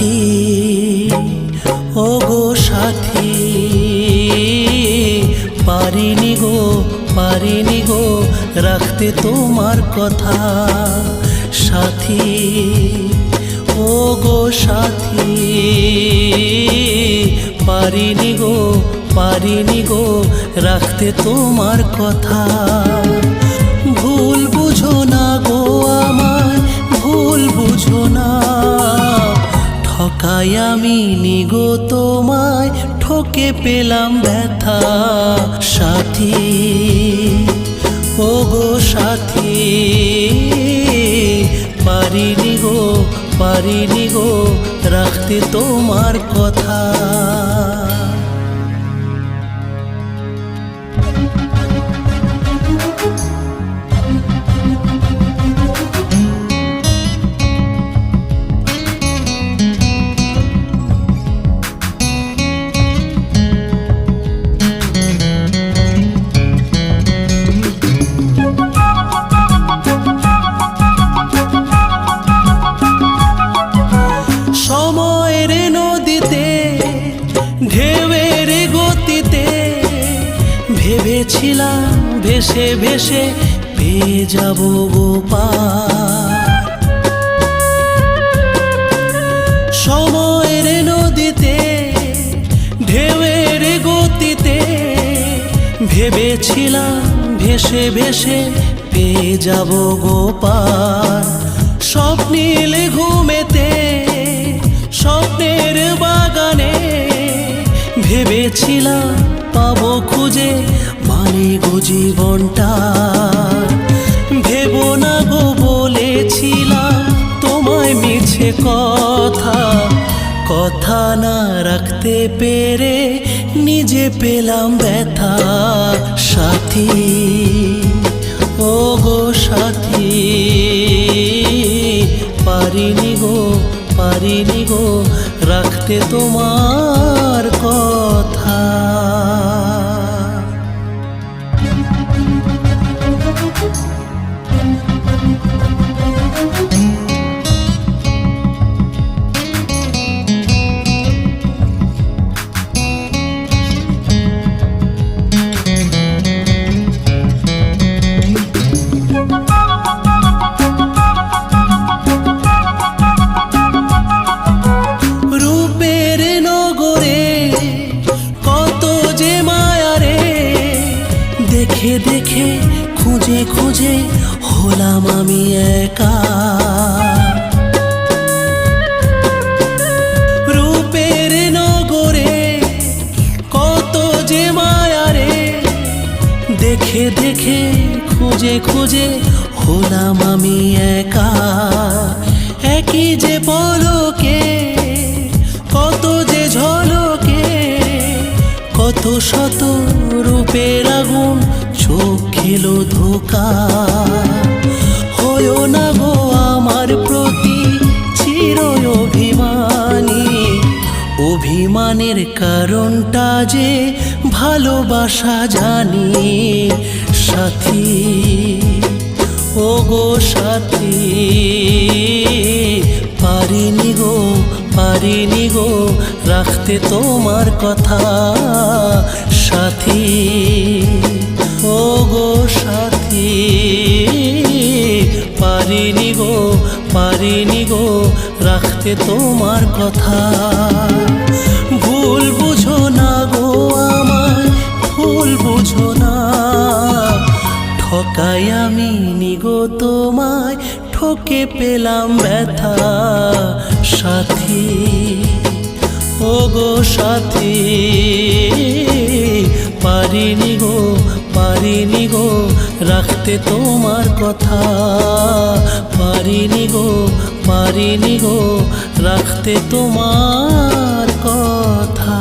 সাথী, ও গো সাথী, পারিনি গো রাখতে তোমার কথা। সাথী, ও গো সাথী, পারিনি গো রাখতে তোমার কথা। ভুল বুঝো না গো আমায়, ভুল বুঝো না, ঠকাই আমি নিগো তোমায়, ঠকে পেলাম ব্যথা। সাথী, ও গো সাথী, পারিনি গো রাখতে তোমার কথা। সময়ের নদীতে ঢেউয়ের গতিতে ভেবেছিলাম ভেসে ভেসে পেয়ে যাব গো পার। সময়ের নদীতে ঢেউয়ের গতিতে ভেবেছিলাম ভেসে ভেসে পেয়ে যাব গো পার। স্বপ্নিল ঘুমেতে স্বপ্নের বাগানে ভেবেছিলাম পাবো খুঁজে মানে গো জীবনটা। ভেবো না গো বলেছিলাম তোমায় মিছে কথা, কথা না রাখতে পেরে নিজে পেলাম ব্যথা। সাথী, ও গো সাথী, পারিনি গো রাখতে তোমার কথা। দেখে দেখে খুঁজে খুঁজে হলাম আমি একা। রূপের নগরে কত যে মায়া রে, দেখে দেখে খুঁজে খুঁজে হলাম আমি একা। একই যে পলকে কত যে ঝলকে, কত শত রূপের আগুন চোখ খেলো ধোকা। হয়ো না গো আমার প্রতি চির অভিমানী, অভিমানের কারণটা যে ভালোবাসা জানি। সাথী, ও গো সাথী, পারিনি গো রাখতে তোমার কথা। সাথী, ও গো সাথী, পারিনি গো রাখতে তোমার কথা। ভুল বুঝো না গো আমায়, ভুল বুঝো না, ঠকাই আমি নিগো তোমায়, ঠকে পেলাম ব্যথা। সাথী, ও গো সাথী, পারিনি গো রাখতে তোমার কথা। পারিনি গো রাখতে তোমার কথা।